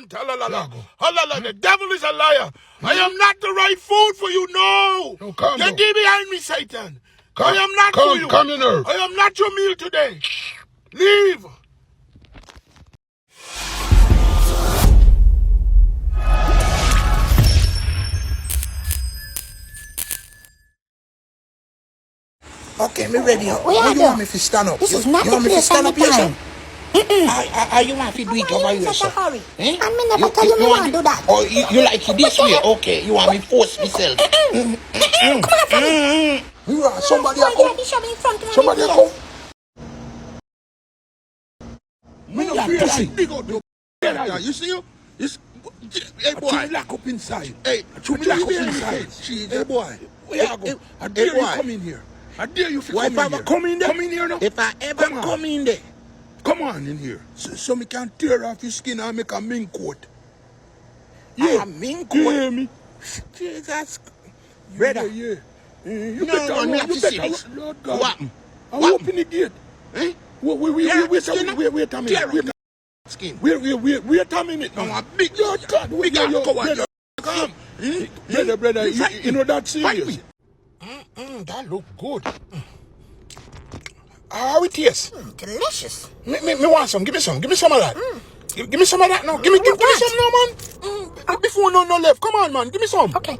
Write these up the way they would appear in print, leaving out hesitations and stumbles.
Satan. Halala, the devil is a liar. I am not the right food for you, no. Get thee behind me, Satan. I am not for you. I am not your meal today. Leave. Okay, me ready. Where you want me to stand up? This is not the place stand up, time. You want to do it over here, sir? Hurry. And me never tell you me want to do that. Oh, you like it this way? Okay, you want me force myself? Come on, Fanny. Somebody come. Somebody come. Me no fear that big out your brother. You see you? Hey boy, lock up inside. Hey, lock up inside. Hey boy, where you go? I dare you come in here. I dare you to come in here. If I ever come in there? Come in here now. If I ever come in there. Come on in here. So me can tear off your skin and make a mink coat. Yeah. A mink coat? You hear me? Jesus. Brother. Yeah. You better run. You better run. Lord God. What? I open the gate. Eh? Wait a minute. Skin. Wait a minute. Now a big Lord God. Big coward. Come. Brother, you know that serious? That look good. How it is? Delicious. Me want some. Give me some. Give me some of that. Give me some of that now. Give me some now, man. Before no left. Come on, man. Give me some. Okay.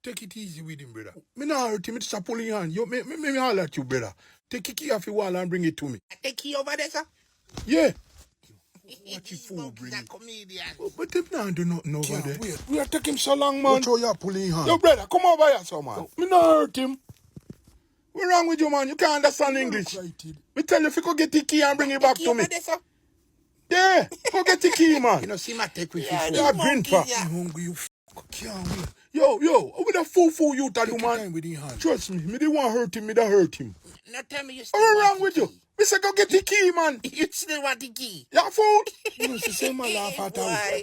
Take it easy with him, brother. Me not hurt him. It's a pulling hand. Me holler at you, brother. Take the key off your wall and bring it to me. Take key over there, sir? Yeah. What you fool bring it? But if not do nothing over there. Wait. We are taking so long, man. What you pulling hand? Yo, brother, come over here, so man. Me not hurt him. What's wrong with you, man? You can't understand English. Me tell you if you go get the key and bring it back to me. Yeah, go get the key, man. You know, see my take with you. You're a grandpa. You hungry, you can't wait. Yo, with a fool you tell you, man. Trust me, me didn't want to hurt him, me that hurt him. Now tell me you still what's wrong with you? Me say go get the key, man. You still want the key? Yeah, fool. You know, say man laugh at us.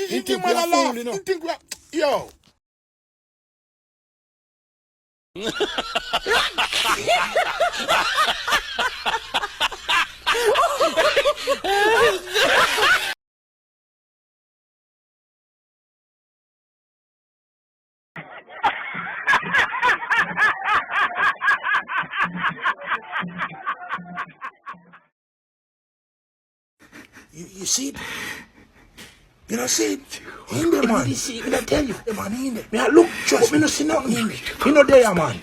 You think man laugh? You think we yo. You see it? You know see it? In there, man. You see it? I tell you, the man in there. Me I look, trust me, no see nothing in there. You know there, man.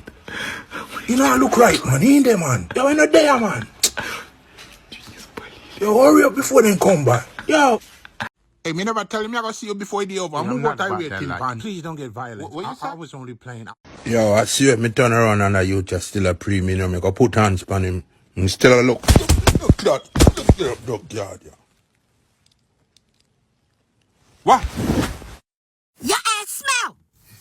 You know I look right, man. In there, man. Yo, you know there, man. Yo, hurry up before they come back. Yo. Hey, me never tell him I'm gonna see you before the over. Move out of waiting, man. Please don't get violent. I was only playing. Yo, I see me turn around and you just still a premium. Me go put hands on him. And still a look. Look, God. What? Your ass smell.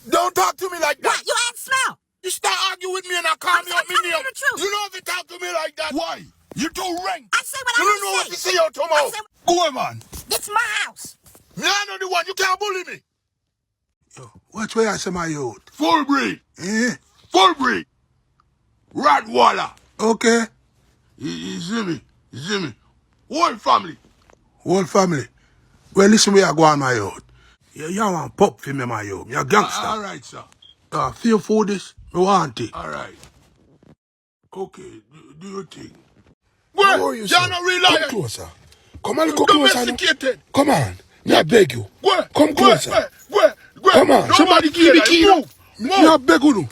Don't talk to me like that. What? Your ass smell. You start arguing with me and I call me up me name. The truth. You know if you talk to me like that. Why? You too rank. I say what you I don't know what to say out your mouth. Go on, man. It's my house. Me I know the one. You can't bully me. Yo, watch where I say my youth. Full breed. Full breed. Rottweiler. Okay. You see me? Whole family. Whole family. Well, listen where I go on my youth. You want pop for me, my youth. You're a gangster. All right, sir. Feel for this. I want it. All right. Okay, do your thing. Well, you're not real. Come closer. Come on, domesticated. Come on. I beg you. Come closer. Come on. Somebody give me the key. I beg you.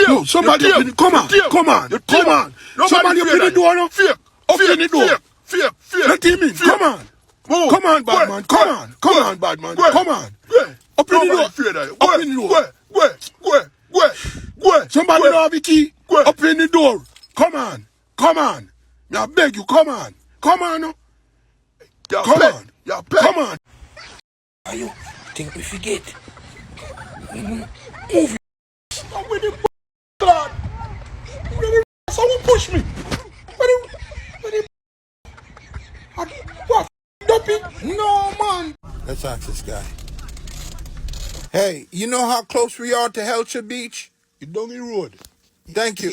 No, somebody open the door. Come on. Somebody open the door. Open the door. Let him in. Come on. Come on, bad man. Come on, bad man. Come on. Open the door. Open the door. Somebody don't have the key. Open the door. Come on. I beg you. Come on. Come on. Are you think we forget? Move. I'm with the God. Someone push me. What? Dopey? No, man. Let's ask this guy. Hey, you know how close we are to Helcher Beach? You don't need road. Thank you.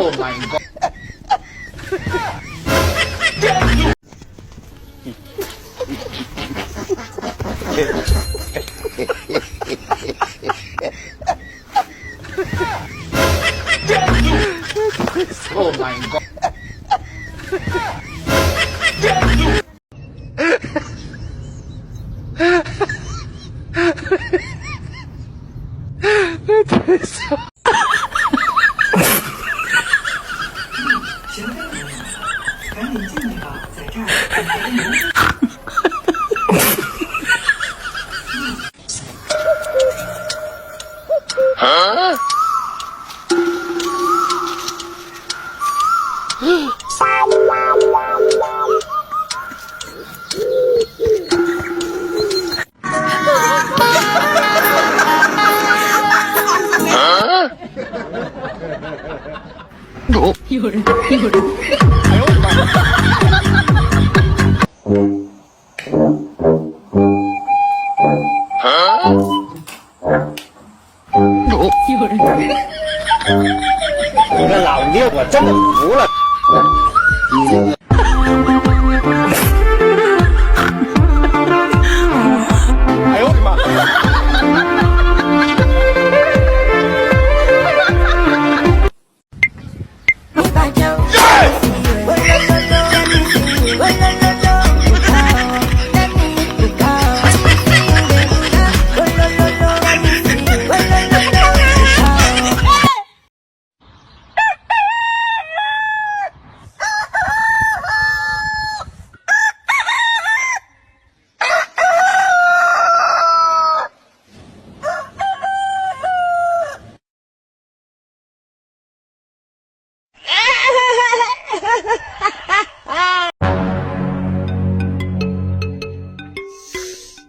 Oh my God. Oh my God.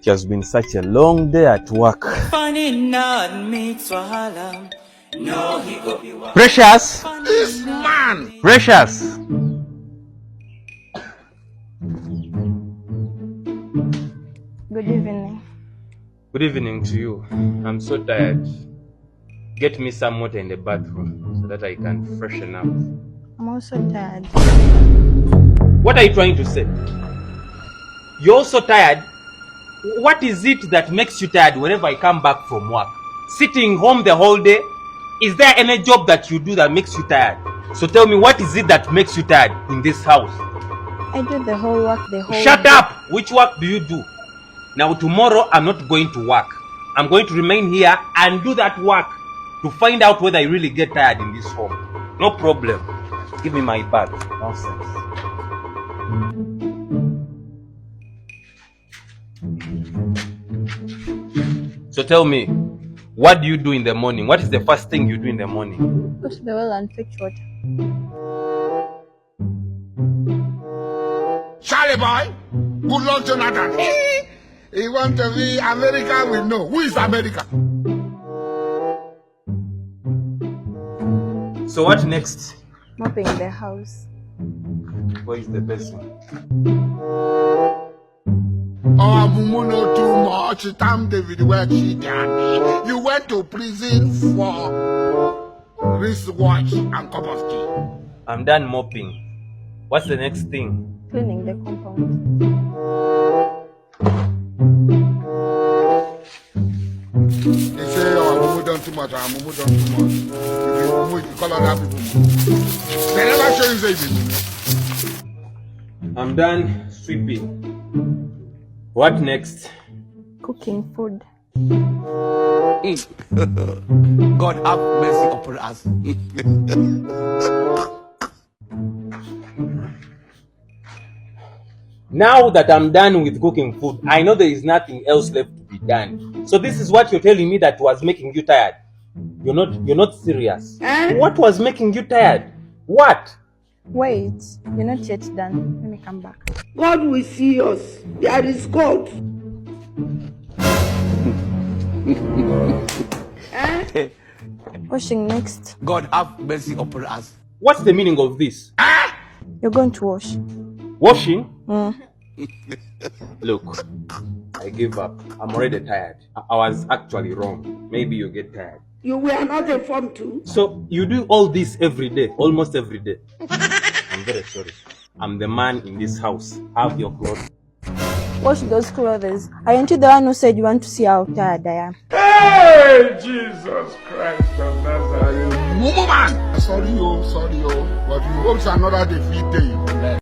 It has been such a long day at work. Precious! This man! Precious! Good evening. Good evening to you. I'm so tired. Get me some water in the bathroom so that I can freshen up. I'm also tired. What are you trying to say? You're also tired? What is it that makes you tired whenever I come back from work? Sitting home the whole day? Is there any job that you do that makes you tired? So tell me, what is it that makes you tired in this house? I do the whole work the whole Shut day. up! Which work do you do? Now tomorrow I'm not going to work. I'm going to remain here and do that work to find out whether I really get tired in this home. No problem. Give me my bag. Nonsense. So tell me, What do you do in the morning? What is the first thing you do in the morning? Go to the well and fetch water. Charlie boy, good luck, Jonathan. He want to be America, we know. Who is America? So what next? Mopping the house. Where is the person? Oh, Mumu know too much. Time David work she can. You went to prison for wristwatch and cup of tea. I'm done mopping. What's the next thing? Cleaning the compound. They say, oh, Mumu done too much, Mumu done too much. If you Mumu, you call other people. They never show you saving. I'm done sweeping. What next? Cooking food. God have mercy upon us. Now that I'm done with cooking food, I know there is nothing else left to be done. So this is what you're telling me that was making you tired. You're not serious. What was making you tired? What? Wait, you're not yet done. Let me come back. God will see us. There is God. Washing next. God have mercy upon us. What's the meaning of this? You're going to wash. Washing? Mm. Look, I give up. I'm already tired. I was actually wrong. Maybe you get tired. You were not informed too. So you do all this every day, almost every day. I'm very sorry. I'm the man in this house. Have your clothes. Wash those clothes. Aren't you the one who said you want to see how tired I am? Hey, Jesus Christ of Nazareth. Mumu man! Sorry, but you hope another defeat day.